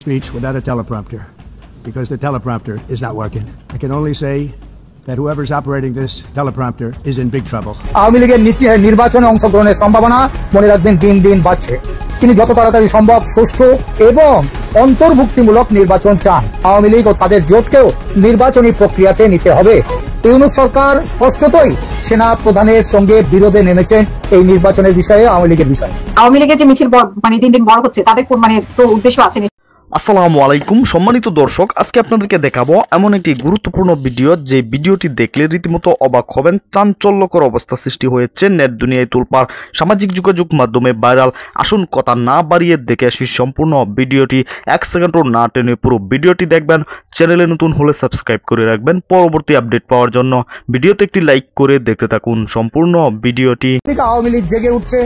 speech without a teleprompter because the teleprompter is not working. I can only say that whoever's operating this teleprompter is in big trouble. Awami লীগের নির্বাচনে অংশগ্রহণের সম্ভাবনা মনে রাখবেন দিন দিন বাড়ছে। তিনি যত তাড়াতাড়ি সম্ভব সুষ্ঠু এবং অন্তর্ভুক্তিমূলক নির্বাচন চান। আওয়ামী লীগ ও তাদের জোটকেও নির্বাচনী প্রক্রিয়াতে নিতে হবে। ইউনূস সরকার স্পষ্টতই সেনা প্রধানের সঙ্গে বিরোধে নেমেছেন এই নির্বাচনের বিষয়ে, আওয়ামী লীগের বিষয়ে। আওয়ামী লীগের যে মিছিল দিন দিন বড় হচ্ছে, তাদের তো উদ্দেশ্য আছে। আসসালামু আলাইকুম সম্মানিত দর্শক, আজকে আপনাদেরকে দেখাবো এমন একটি গুরুত্বপূর্ণ ভিডিও যে ভিডিওটি দেখলে রীতিমতো অবাক হবেন। চাঞ্চল্যকর অবস্থা সৃষ্টি হয়েছে, নেট দুনিয়ায় তোলপাড়, সামাজিক যোগাযোগ মাধ্যমে ভাইরাল। আসুন কথা না বাড়িয়ে দেখে আসি সম্পূর্ণ ভিডিওটি। 1 সেকেন্ডও না টেনে পুরো ভিডিওটি দেখবেন। চ্যানেলে নতুন হলে সাবস্ক্রাইব করে রাখবেন পরবর্তী আপডেট পাওয়ার জন্য। ভিডিওতে একটি লাইক করে দেখতে থাকুন সম্পূর্ণ ভিডিওটি। আওয়ামী লীগ জেগে উঠছে,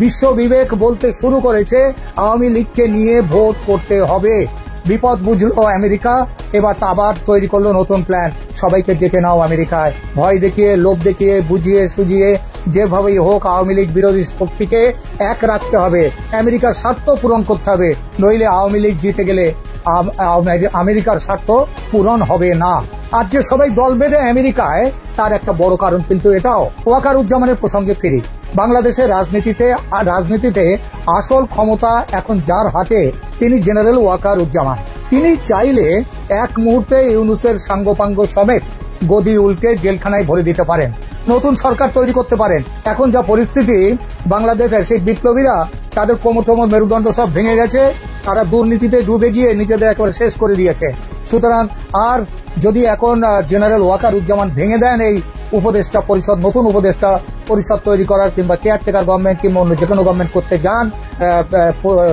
বিশ্ব বিবেক বলতে শুরু করেছে আওয়ামী লীগকে নিয়ে ভোট করতে হবে। বিপদ বুঝলো আমেরিকা, এবার আবার তৈরি করলো নতুন প্ল্যান। সবাইকে ডেকে নাও আমেরিকায়, ভয় দেখিয়ে, লোভ দেখিয়ে, বুঝিয়ে সুঝিয়ে যেভাবেই হোক আওয়ামী লীগ বিরোধী শক্তিকে এক রাখতে হবে। আমেরিকার স্বার্থ পূরণ করতে হবে, নইলে আওয়ামী লীগ জিতে গেলে আমেরিকার স্বার্থ পূরণ হবে না। আর যে সবাই দল বেঁধে আমেরিকায়, তার একটা বড় কারণ কিন্তু এটাও। ওয়াকারুজ্জামানের প্রসঙ্গে ফিরি। বাংলাদেশের রাজনীতিতে আসল ক্ষমতা এখন যার হাতে, তিনি জেনারেল ওয়াকারুজ্জামান। তিনি চাইলে এক মুহূর্তে ইউনূসের সাঙ্গপাঙ্গ সমেত গদি উল্টে জেলখানায় ভরে দিতে পারেন, নতুন সরকার তৈরি করতে পারেন। এখন যা পরিস্থিতি বাংলাদেশের, সেই বিপ্লবীরা তাদের কোমর মেরুদণ্ড সব ভেঙে গেছে, তারা দুর্নীতিতে ডুবে গিয়ে নিজেদের একেবারে শেষ করে দিয়েছে। সুতরাং আর যদি এখন জেনারেল ওয়াকারুজ্জামান ভেঙে দেন এই উপদেষ্টা পরিষদ, নতুন উপদেষ্টা পরিষদ তৈরি করার, কিংবা কেয়ারটেকার গভর্নমেন্ট কিংবা অন্য যে কোনো গভর্নমেন্ট করতে যান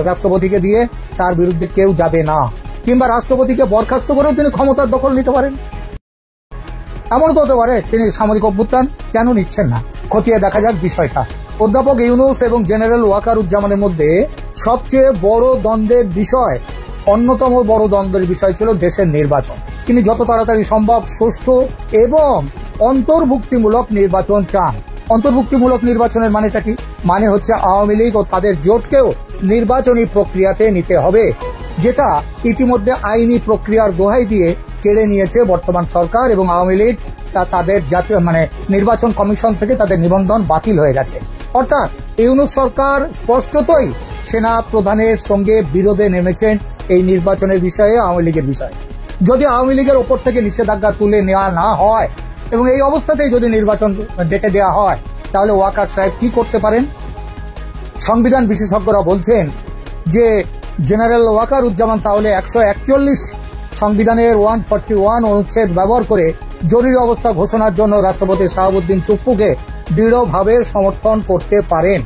রাষ্ট্রপতিকে দিয়ে, তার বিরুদ্ধে কেউ যাবে না। কিংবা রাষ্ট্রপতিকে বরখাস্ত করেও তিনি ক্ষমতার দখল নিতে পারেন। এমন তো হতে পারে তিনি সামরিক অভ্যুত্থান কেন নিচ্ছেন না, খতিয়ে দেখা যাক বিষয়টা। অধ্যাপক ইউনূস এবং জেনারেল ওয়াকারুজ্জামানের মধ্যে সবচেয়ে বড় দ্বন্দ্বের বিষয়, অন্যতম বড় দ্বন্দ্বের বিষয় ছিল দেশের নির্বাচন। তিনি যত তাড়াতাড়ি সম্ভব সুষ্ঠু এবং অন্তর্ভুক্তিমূলক নির্বাচন চান। অন্তর্ভুক্তিমূলক নির্বাচনের মানেটা কি? মানে হচ্ছে আওয়ামী লীগ ও তাদের জোটকেও নির্বাচনী প্রক্রিয়াতে নিতে হবে, যেটা ইতিমধ্যে আইনি প্রক্রিয়ার দোহাই দিয়ে কেড়ে নিয়েছে বর্তমান সরকার এবং আওয়ামী লীগ। তাদের জাতীয় নির্বাচন কমিশন থেকে তাদের নিবন্ধন বাতিল হয়ে গেছে। অর্থাৎ ইউনূস সরকার স্পষ্টতই সেনা প্রধানের সঙ্গে বিরোধে নেমেছেন এই নির্বাচনের বিষয়ে, আওয়ামী লীগের বিষয়ে। যদি আওয়ামী লীগের ওপর থেকে নিষেধাজ্ঞা তুলে নেওয়া না হয় এবং এই অবস্থাতেই যদি নির্বাচন ডেকে দেওয়া হয়, তাহলে ওয়াকার সাহেব কি করতে পারেন? সংবিধান বিশেষজ্ঞরা বলছেন যে জেনারেল ওয়াকারুজ্জামান তাহলে 141 সংবিধানের 141 অনুচ্ছেদ ব্যবহার করে জরুরি অবস্থা ঘোষণার জন্য রাষ্ট্রপতি শাহাবুদ্দিন চুপ্পুকে দৃঢ়ভাবে সমর্থন করতে পারেন।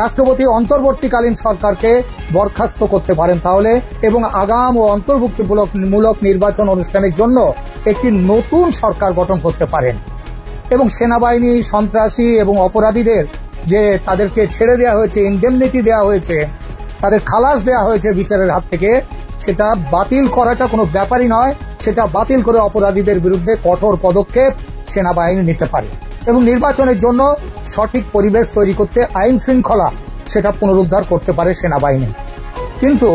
রাষ্ট্রপতি অন্তর্বর্তীকালীন সরকারকে বরখাস্ত করতে পারেন তাহলে, এবং আগাম ও অন্তর্ভুক্তিমূলক নির্বাচন অনুষ্ঠানের জন্য একটি নতুন সরকার গঠন করতে পারেন। এবং সেনাবাহিনী, সন্ত্রাসী এবং অপরাধীদের যে তাদেরকে ছেড়ে দেওয়া হয়েছে, ইনডেমনিটি দেওয়া হয়েছে, তাদের খালাস দেওয়া হয়েছে বিচারের হাত থেকে, সেটা বাতিল করাটা কোনো ব্যাপারই নয়। সেটা বাতিল করে অপরাধীদের বিরুদ্ধে কঠোর পদক্ষেপ সেনাবাহিনী নিতে পারে এবং নির্বাচনের জন্য সঠিক পরিবেশ তৈরি করতে আইন শৃঙ্খলা সেটা পুনরুদ্ধার করতে পারে সেনাবাহিনী। কিন্তু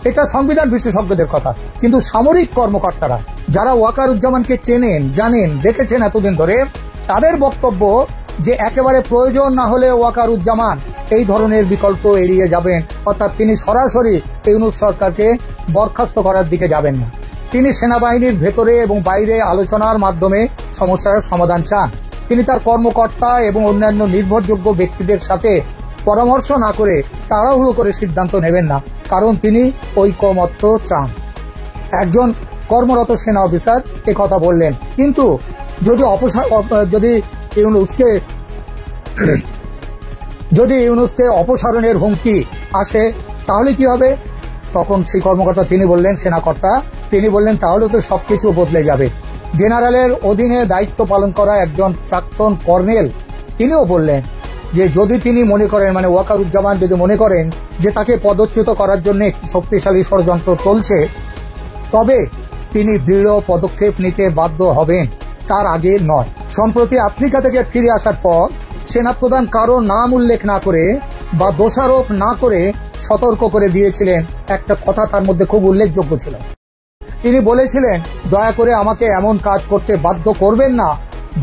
এটা সংবিধান বিশেষজ্ঞদের কথা। কিন্তু সামরিক কর্মকর্তারা যারা ওয়াকারুজ্জামানকে চেনেন, জানেন, দেখেছেন এতদিন ধরে, তাদের বক্তব্য যে একেবারে প্রয়োজন না হলে ওয়াকারুজ্জামান এই ধরনের বিকল্প এড়িয়ে যাবেন। অর্থাৎ তিনি সরাসরি ইউনূস সরকারকে বরখাস্ত করার দিকে যাবেন না। তিনি সেনাবাহিনীর ভেতরে এবং বাইরে আলোচনার মাধ্যমে সমস্যার সমাধান চান। তিনি তার কর্মকর্তা এবং অন্যান্য নির্ভরযোগ্য ব্যক্তিদের সাথে পরামর্শ না করে তাড়াহুড়ো করে সিদ্ধান্ত নেবেন না, কারণ তিনি ঐকমত্য চান। একজন কর্মরত সেনা অফিসার কথা বললেন। কিন্তু যদি ইউনূসকে অপসারণের হুমকি আসে, তাহলে কি হবে? তখন সেই কর্মকর্তা তিনি বললেন, সেনাকর্তা তিনি বললেন, তাহলে তো সবকিছু বদলে যাবে। জেনারেলের অধীনে দায়িত্ব পালন করা একজন প্রাক্তন কর্নেল তিনিও বললেন যে যদি তিনি মনে করেন, মানে ওয়াকারুজ্জামান যদি মনে করেন যে তাকে পদচ্যুত করার জন্য একটি শক্তিশালী ষড়যন্ত্র চলছে, তবে তিনি দৃঢ় পদক্ষেপ নিতে বাধ্য হবেন, তার আগে নয়। সম্প্রতি আফ্রিকা থেকে ফিরে আসার পর সেনাপ্রধান কারো নাম উল্লেখ না করে বা দোষারোপ না করে সতর্ক করে দিয়েছিলেন। একটা কথা তার মধ্যে খুব উল্লেখযোগ্য ছিল, তিনি বলেছিলেন, দয়া করে আমাকে এমন কাজ করতে বাধ্য করবেন না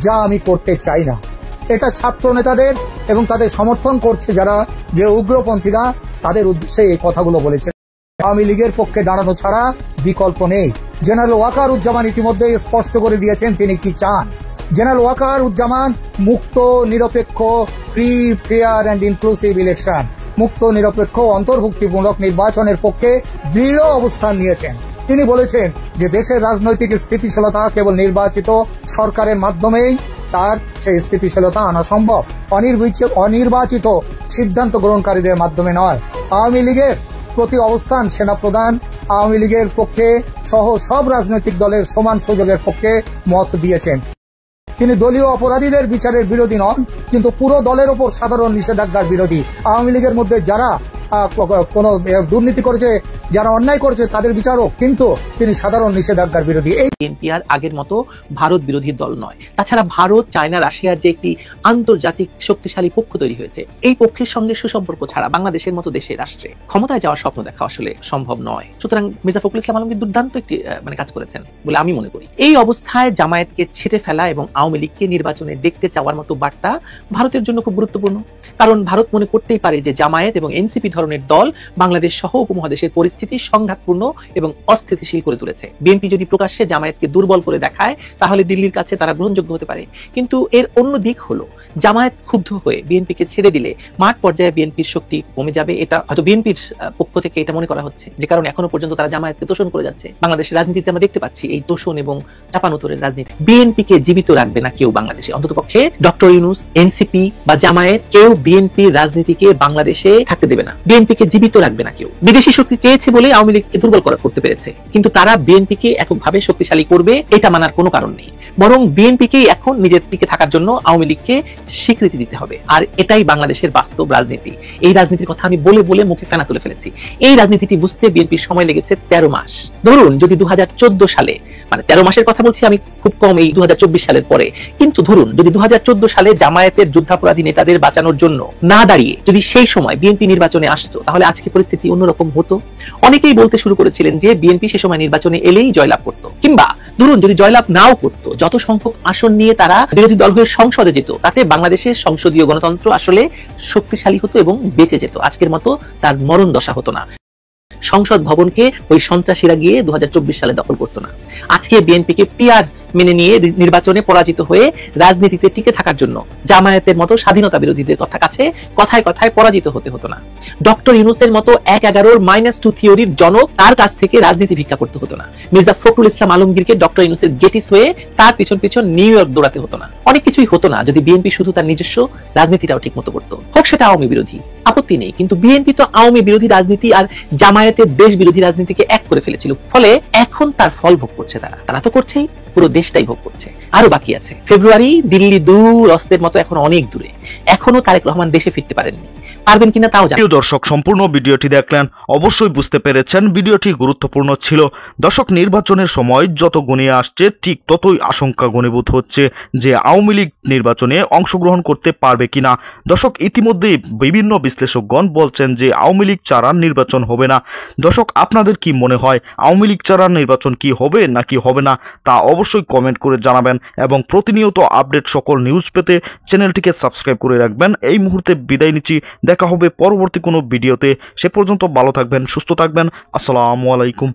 যা আমি করতে চাই না। এটা ছাত্র নেতাদের এবং তাদের সমর্থন করছে যারা যে উগ্রপন্থীরা, তাদের উদ্দেশ্যে এই কথাগুলো বলেছে। আওয়ামী লীগের পক্ষে দাঁড়ানো ছাড়া বিকল্প নেই। জেনারেল ওয়াকারুজ্জামান ইতিমধ্যে স্পষ্ট করে দিয়েছেন তিনি কি চান। জেনারেল ওয়াকারুজ্জামান মুক্ত, নিরপেক্ষ, free, fair and inclusive election, মুক্ত, নিরপেক্ষ, অন্তর্ভুক্তিমূলক নির্বাচনের পক্ষে দৃঢ় অবস্থান নিয়েছেন। তিনি বলেছেন যে দেশের রাজনৈতিক স্থিতিশীলতা কেবল নির্বাচিত সরকারের মাধ্যমেই তার সেই স্থিতিশীলতা আনা সম্ভব, অনির্বাচিত সিদ্ধান্ত গ্রহণকারীদের মাধ্যমে নয়। আওয়ামী লীগের প্রতি অবস্থান সেনাপ্রধান আওয়ামী লীগের পক্ষে সহ সব রাজনৈতিক দলের সমান সুযোগের পক্ষে মত দিয়েছেন। তিনি দলীয় অপরাধীদের বিচারের বিরোধী নন, কিন্তু পুরো দলের ওপর সাধারণ নিষেধাজ্ঞার বিরোধী। আওয়ামী লীগের মধ্যে যারা কোন দুর্নীতি করেছে, যারা অন্যায় করেছে তাদের বিচারক, কিন্তু তিনি সাধারণ নিষেধাজ্ঞার বিরোধী। বিএনপি আর আগের মতো ভারত বিরোধী দল নয়। তাছাড়া ভারত, চায়না, রাশিয়ার যে একটি আন্তর্জাতিক শক্তিশালী পক্ষ তৈরি হয়েছে, এই পক্ষের সঙ্গে সুসম্পর্ক ছাড়া বাংলাদেশের মতো দেশে রাষ্ট্রে ক্ষমতায় যাওয়ার স্বপ্ন দেখা আসলে সম্ভব নয়। সুতরাং মির্জা ফখরুল ইসলাম আলমগীর দুর্দান্ত একটি কাজ করেছেন বলে আমি মনে করি। এই অবস্থায় জামায়াতকে ছেটে ফেলা এবং আওয়ামী লীগকে নির্বাচনে দেখতে চাওয়ার মতো বার্তা ভারতের জন্য খুব গুরুত্বপূর্ণ। কারণ ভারত মনে করতেই পারে যে জামায়াত এবং এনসিপি ধরনের দল বাংলাদেশ সহ উপমহাদেশের পরিস্থিতি সংঘাতপূর্ণ এবং অস্থিতিশীল করে তুলেছে। বিএনপি যদি প্রকাশ্যে জামায়াতকে দুর্বল করে দেখায়, তাহলে দিল্লির কাছে তারা গ্রহণযোগ্য হতে পারে। কিন্তু এর অন্য দিক হলো, জামায়াত ক্ষুব্ধ হয়ে বিএনপিকে ছেড়ে দিলে মাঠ পর্যায়ে বিএনপির শক্তি কমে যাবে। এটা হয়তো বিএনপির পক্ষ থেকে এটা মনে করা হচ্ছে, যে কারণে এখনো পর্যন্ত তারা জামায়াতকে তোষণ করে যাচ্ছে। বাংলাদেশের রাজনীতিতে আমরা দেখতে পাচ্ছি এই তোষণ এবং চাপানোতরের রাজনীতি। বিএনপিকে জীবিত রাখবে না কেউ বাংলাদেশে, অন্ততপক্ষে ডক্টর ইউনূস, এনসিপি বা জামায়াত, কেউ বিএনপির রাজনীতিকে বাংলাদেশে থাকতে দেবে না। বিএনপিকে জীবিত রাখবে না কেউ। বিদেশি শক্তি চেয়েছে বলে আওয়ামী লীগকে দুর্বল করতে পেরেছে, কিন্তু তারা বিএনপিকে এককভাবে শক্তিশালী করবে এটা মানার কোনো কারণ নেই। বরং বিএনপিকেই এখন নিজের দিকে থাকার জন্য আওয়ামী লীগকে স্বীকৃতি দিতে হবে। আর এটাই বাংলাদেশের বাস্তব রাজনীতি। এই রাজনীতির কথা আমি বলে বলে মুখে ফেনা তুলে ফেলেছি। এই রাজনীতিটি বুঝতে বিএনপির সময় লেগেছে 13 মাস। ধরুন যদি 2014 সালে, মানে 13 মাসের কথা বলছি আমি খুব কম, এই 2024 সালের পরে, কিন্তু ধরুন যদি 2014 সালে জামায়াতের যুদ্ধাপরাধী নেতাদের বাঁচানোর জন্য না দাঁড়িয়ে যদি সেই সময় বিএনপি নির্বাচনে আসতো, তাহলে আজকে পরিস্থিতি অন্যরকম হতো। অনেকেই বলতে শুরু করেছিলেন যে বিএনপি সে সময় নির্বাচনে এলেই জয়লাভ করতো, কিংবা ধরুন যদি জয়লাভ নাও করতো, যত সংখ্যক আসন নিয়ে তারা বিরোধী দল হয়ে সংসদে যেত, তাতে বাংলাদেশের সংসদীয় গণতন্ত্র আসলে শক্তিশালী হতো এবং বেঁচে যেত। আজকের মতো তার মরণ দশা হতো না। সংসদ ভবনকে ওই সন্ত্রাসীরা গিয়ে 2024 সালে দখল করতো না। আজকে বিএনপিকে পিআর মেনে নিয়ে নির্বাচনে পরাজিত হয়ে রাজনীতিতে টিকে থাকার জন্য জামায়াতের মতো স্বাধীনতা বিরোধীদের কাছে কথায় কথায় পরাজিত হতে হতো না। ডক্টর ইউনূসের মতো 1-11 -2 থিওরির জনক, তার কাছ থেকে রাজনীতি ভিক্ষা করতে হতো না। মির্জা ফখরুল ইসলাম আলমগীরকে ডক্টর ইউনূসের গেটিস হয়ে তার পিছন পিছন নিউ ইয়র্ক দৌড়াতে হতো না। অনেক কিছুই হতো না যদি বিএনপি শুধু তার নিজস্ব রাজনীতিটাও ঠিক মতো করতো। হোক সেটা আওয়ামী বিরোধী, আপত্তি নেই, কিন্তু বিএনপি তো আওয়ামী বিরোধী রাজনীতি আর জামায়াতের দেশ বিরোধী রাজনীতিকে এক করে ফেলেছিল। ফলে এখন তার ফল ভোগ করছে তারা তো করছেই, পুরো দেশটাই ভোগ করছে। আরো বাকি আছে। ফেব্রুয়ারি, দিল্লি দূর, অস্তের মতো এখন অনেক দূরে। এখনো তারেক রহমান দেশে ফিরতে পারেননি, পারবেন কিনা তাও জানি। দর্শক, সম্পূর্ণ ভিডিওটি দেখলেন, অবশ্যই বুঝতে পেরেছেন ভিডিওটি গুরুত্বপূর্ণ ছিল। দর্শক, নির্বাচনের সময় যত ঘনিয়ে আসছে ঠিক ততই আশঙ্কা ঘনীভূত হচ্ছে যে আওয়ামী লীগ নির্বাচনে অংশগ্রহণ করতে পারবে কিনা। দর্শক, ইতিমধ্যেই বিভিন্ন বিশ্লেষকগণ বলছেন যে আওয়ামী লীগ ছাড়া নির্বাচন হবে না। দর্শক, আপনাদের কি মনে হয় আওয়ামী লীগ ছাড়া নির্বাচন কি হবে নাকি হবে না, তা অবশ্যই কমেন্ট করে জানাবেন এবং প্রতিনিয়ত আপডেট সকল নিউজ পেতে চ্যানেলটিকে সাবস্ক্রাইব করে রাখবেন। এই মুহূর্তে বিদায় নিচ্ছি, দেখা হবে পরবর্তী কোনো ভিডিওতে। সে পর্যন্ত ভালো থাকবেন, সুস্থ থাকবেন। আসসালামু আলাইকুম।